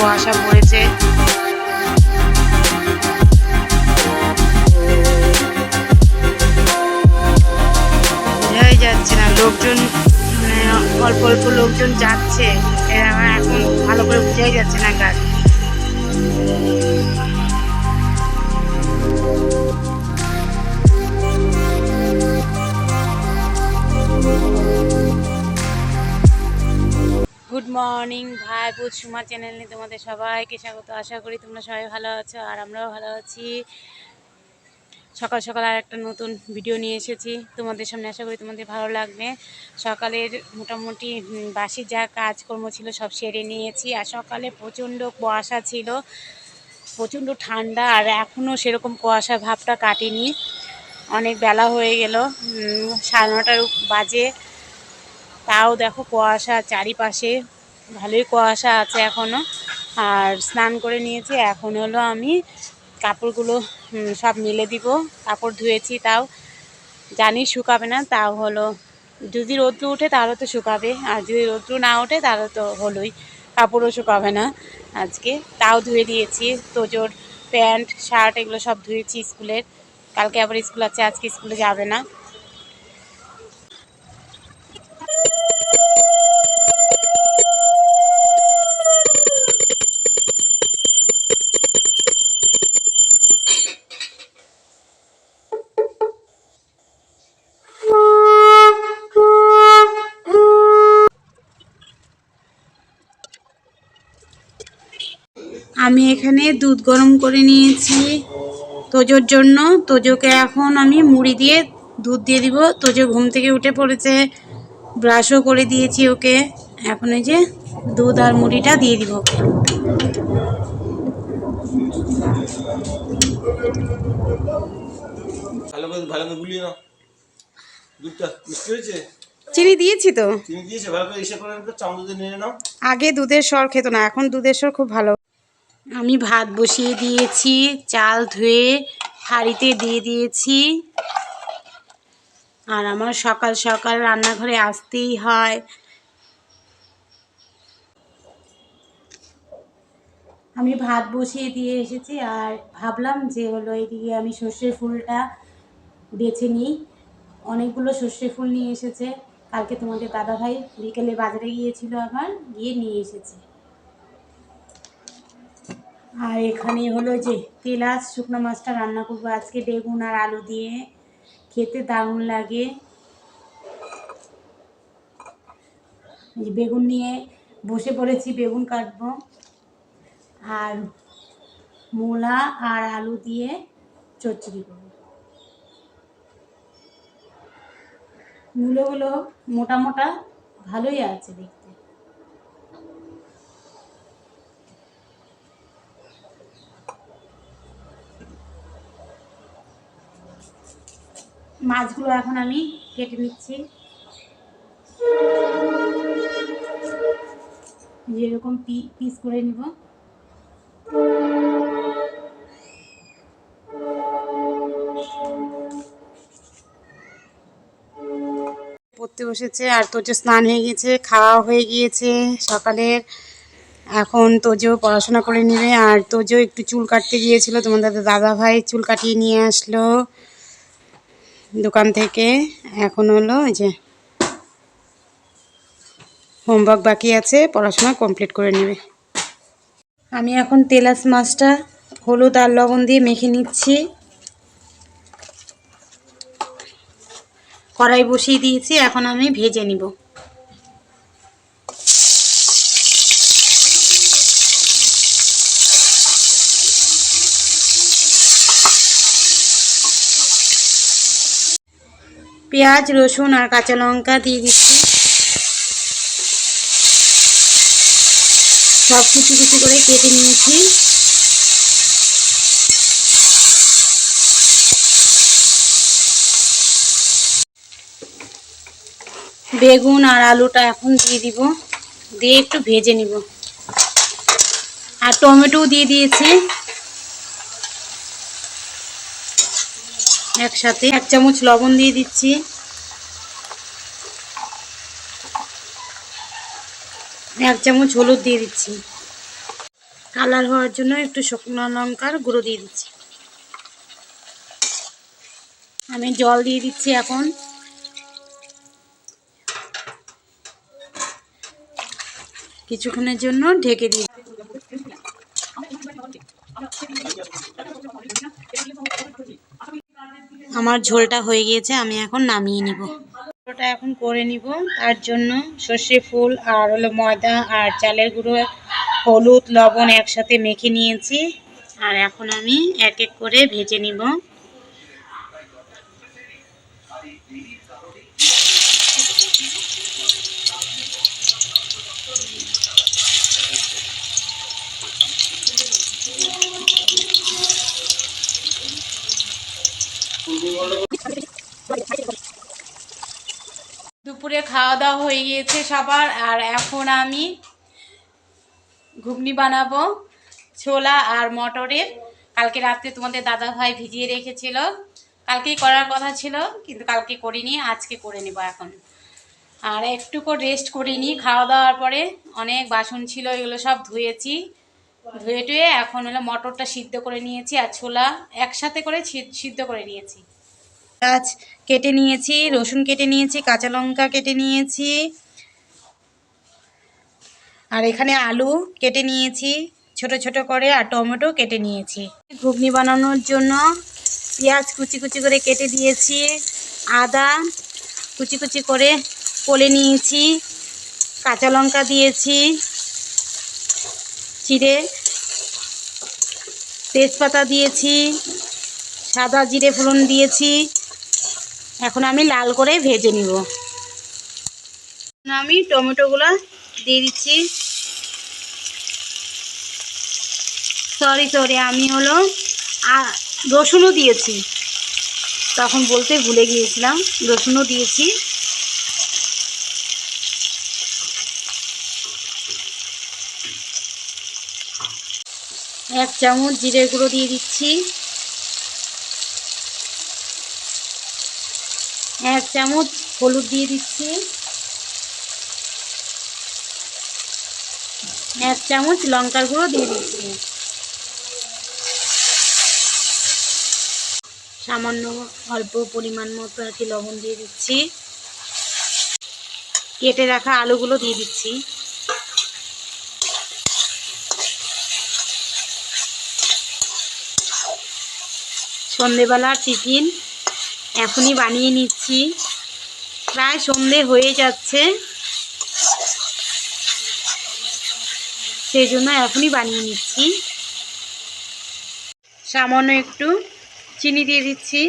কুয়াশা পড়েছে। বোঝাই যাচ্ছে না, লোকজন মানে অল্প অল্প লোকজন যাচ্ছে, এখন ভালো করে বোঝাই যাচ্ছে না গাড়ি। গুড মর্নিং ভাই বোধ সুমা চ্যানেল নিয়ে তোমাদের সবাইকে স্বাগত। আশা করি তোমরা সবাই ভালো আছো আর আমরাও ভালো আছি। সকাল সকাল আর একটা নতুন ভিডিও নিয়ে এসেছি তোমাদের সামনে, আশা করি তোমাদের ভালো লাগবে। সকালের মোটামুটি বাসি যা কাজকর্ম ছিল সব সেরে নিয়েছি। আর সকালে প্রচণ্ড কুয়াশা ছিল, প্রচণ্ড ঠান্ডা, আর এখনও সেরকম কুয়াশা ভাবটা কাটেনি। অনেক বেলা হয়ে গেল, 9:30 বাজে, তাও দেখো কুয়াশা চারিপাশে, ভালোই কুয়াশা আছে এখনও। আর স্নান করে নিয়েছি, এখন হলো আমি কাপড়গুলো সব মেলে দিব। কাপড় ধুয়েছি, তাও জানি শুকাবে না, তাও হলো যদি রৌদ্র ওঠে তাহলে তো শুকাবে, আর যদি রৌদ্র না ওঠে তাহলে তো হলোই, কাপড়ও শুকাবে না আজকে। তাও ধুয়ে দিয়েছি, তোজোর প্যান্ট শার্ট এগুলো সব ধুয়েছি স্কুলের। কালকে আবার স্কুল আছে, আজকে স্কুলে যাবে না। আমি এখানে দুধ গরম করে নিয়েছি তোজোর জন্য। তোজোকে এখন আমি মুড়ি দিয়ে দুধ দিয়ে দিব। তোজো ঘুম থেকে উঠে পড়েছে, ব্রাশও করে দিয়েছি ওকে। এখন এই যে দুধ আর মুড়িটা দিয়ে দিব ওকে। ভালো গুলিয়ে নাও। দুধটা মিষ্টি হয়েছে? চিনি দিয়েছি তো। চিনি দিয়েছে, ভালো করে এসে করে চামচ নিয়ে নাও। আগে দুধের স্বর খেত না, এখন দুধের স্বর খুব ভালো। আমি ভাত বসিয়ে দিয়েছি, চাল ধুয়ে হাঁড়িতে দিয়ে দিয়েছি। আর আমার সকাল সকাল রান্নাঘরে আসতেই হয়। আমি ভাত বসিয়ে দিয়ে এসেছি, আর ভাবলাম যে হলো এদিকে আমি সর্ষের ফুলটা বেছে নিই। অনেকগুলো সর্ষের ফুল নিয়ে এসেছে, কালকে তোমাদের দাদাভাই বিকেলে বাজারে গিয়েছিল, আবার গিয়ে নিয়ে এসেছে। আর এখানে হলো যে তেলাচ শুকনো মাছটা রান্না করবো আজকে, বেগুন আর আলু দিয়ে, খেতে দারুণ লাগে। বেগুন নিয়ে বসে পড়েছি, বেগুন কাটবো। আর মূলা আর আলু দিয়ে চচ্চড়ি করবো। মূলোগুলো মোটা মোটা, ভালোই আছে দেখতে। মাছগুলো এখন আমি কেটে নিচ্ছি, যেরকম পিস করে নিব। পড়তে বসেছে, আর তোজো স্নান হয়ে গেছে, খাওয়া হয়ে গিয়েছে সকালের। এখন তোজো পড়াশোনা করে নেবে। আর তোজো একটু চুল কাটতে গিয়েছিল, তোমাদের দাদা ভাই চুল কাটিয়ে নিয়ে আসলো দোকান থেকে। এখন হলো ওই যে হোমওয়ার্ক বাকি আছে, পড়াশোনা কমপ্লিট করে নেবে। আমি এখন তেলাস মাছটা হলুদ আর লবণ দিয়ে মেখে নিচ্ছি। কড়াই বসিয়ে দিয়েছি, এখন আমি ভেজে নিব। পেঁয়াজ রসুন আর কাঁচা লঙ্কা দিয়ে দিচ্ছি, সব কুচি কুচি করে কেটে নিয়েছি। বেগুন আর আলুটা এখন দিয়ে দিব, দিয়ে একটু ভেজে নিব। আর টমেটো দিয়ে দিয়েছি একসাথে। 1 চামচ লবণ দিয়ে দিচ্ছি, 1 চামচ হলুদ দিয়ে দিচ্ছি। কালার হওয়ার জন্য একটু শুকনো লঙ্কার গুঁড়ো দিয়ে দিচ্ছি। আমি জল দিয়ে দিচ্ছি এখন। কিছুক্ষণের জন্য ঢেকে দিই। আমার ঝোলটা হয়ে গিয়েছে, আমি এখন নামিয়ে নিব। ঝোলটা এখন করে নিব। তার জন্য সর্ষে ফুল আর হলো ময়দা আর চালের গুঁড়ো, হলুদ, লবণ একসাথে মেখে নিয়েছি। আর এখন আমি এক এক করে ভেজে নিব। দুপুরে খাওয়া দাওয়া হয়ে গিয়েছে সবার। আর এখন আমি ঘুগনি বানাবো, ছোলা আর মটরের। কালকে রাত্রে তোমাদের দাদা ভাই ভিজিয়ে রেখেছিল, কালকেই করার কথা ছিল কিন্তু কালকে করিনি, আজকে করে নেব এখন। আর একটুকু রেস্ট করিনি, খাওয়া দাওয়ার পরে অনেক বাসন ছিল, এগুলো সব ধুয়েছি। ধুয়ে টুয়ে এখন হলো মটরটা সিদ্ধ করে নিয়েছি আর ছোলা একসাথে করে সিদ্ধ করে নিয়েছি। পেঁয়াজ কেটে নিয়েছি, রসুন কেটে নিয়েছি, কাঁচা লঙ্কা কেটে নিয়েছি, আর এখানে আলু কেটে নিয়েছি ছোট ছোট করে, আর টমেটো কেটে নিয়েছি। ঘুগনি বানানোর জন্য পেঁয়াজ কুচি কুচি করে কেটে দিয়েছি, আদা কুচি কুচি করে কলে নিয়েছি, কাঁচা লঙ্কা দিয়েছি চিড়ে, তেজপাতা দিয়েছি, সাদা জিরে ফোড়ন দিয়েছি। এখন আমি লাল করে ভেজে নিব। আমি টমেটোগুলো দিয়ে দিচ্ছি। সরি আমি হলো রসুনও দিয়েছি, তখন বলতে ভুলে গিয়েছিলাম, রসুনও দিয়েছি। এক চামচ জিরে গুঁড়ো দিয়ে দিচ্ছি, এক চামচ হলুদ দিয়ে দিচ্ছি, এক চামচ লঙ্কার গুঁড়ো দিয়ে দিচ্ছি, সামান্য অল্প পরিমাণ মতো আর কি লবণ দিয়ে দিচ্ছি। কেটে রাখা আলুগুলো দিয়ে দিচ্ছি। সন্ধেবেলার টিফিন এখনই বানিয়ে নিচ্ছি, প্রায় সন্ধে হয়ে যাচ্ছে, সেই জন্য এখনই বানিয়ে নিচ্ছি। সামান্য একটু চিনি দিয়ে দিচ্ছি,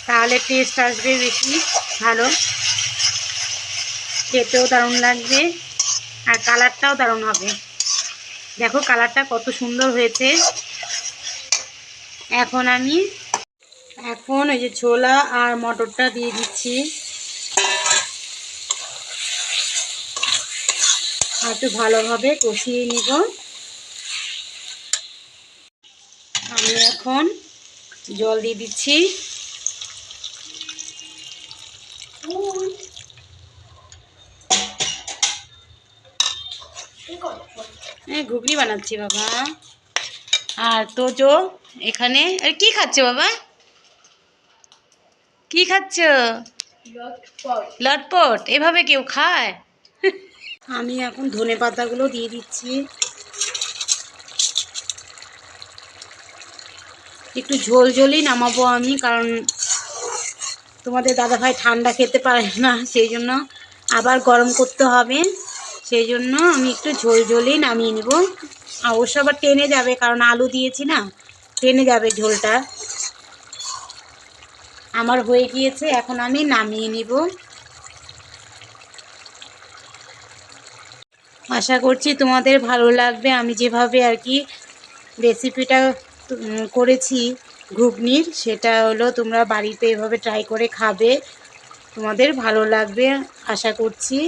তাহলে টেস্ট আসবে বেশি ভালো, খেতেও দারুণ লাগবে আর কালারটাও দারুণ হবে। দেখো কালারটা কত সুন্দর হয়েছে। এখন ওই যে ছোলা আর মটরটা দিয়ে দিচ্ছি, আর একটু ভালোভাবে কষিয়ে নিব। আমি এখন জল দিয়ে দিচ্ছি। ঘুগনি বানাচ্ছি বাবা। আর তোজো এখানে কি খাচ্ছে বাবা, কি খাচ্ছ? লটপট। এভাবে কেউ খায়? আমি এখন ধনে পাতাগুলো দিয়ে দিচ্ছি। একটু ঝোল ঝোলই নামাবো আমি, কারণ তোমাদের দাদাভাই ঠান্ডা খেতে পারে না, সেই জন্য আবার গরম করতে হবে, সেই জন্য আমি একটু ঝোল ঝোলই নামিয়ে নেব। অবশ্য আবার টেনে যাবে, কারণ আলু দিয়েছি না, টেনে যাবে ঝোলটা। আমার হয়ে গিয়েছে, এখন আমি নামিয়ে নিব। আশা করছি তোমাদের ভালো লাগবে, আমি যেভাবে আর কি রেসিপিটা করেছি ঘুগনির, সেটা হলো তোমরা বাড়িতে এভাবে ট্রাই করে খাবে, তোমাদের ভালো লাগবে আশা করছি।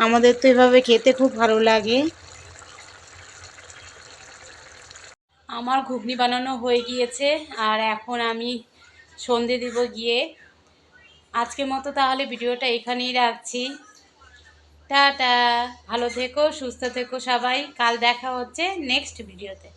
আমাদের তো এভাবে খেতে খুব ভালো লাগে। আমার ঘুগনি বানানো হয়ে গিয়েছে, আর এখন আমি সন্ধে দিব গিয়ে। আজকের মতো তাহলে ভিডিওটা এখানেই রাখছি। টাটা, ভালো থেকো, সুস্থ থেকো সবাই। কাল দেখা হচ্ছে নেক্সট ভিডিওতে।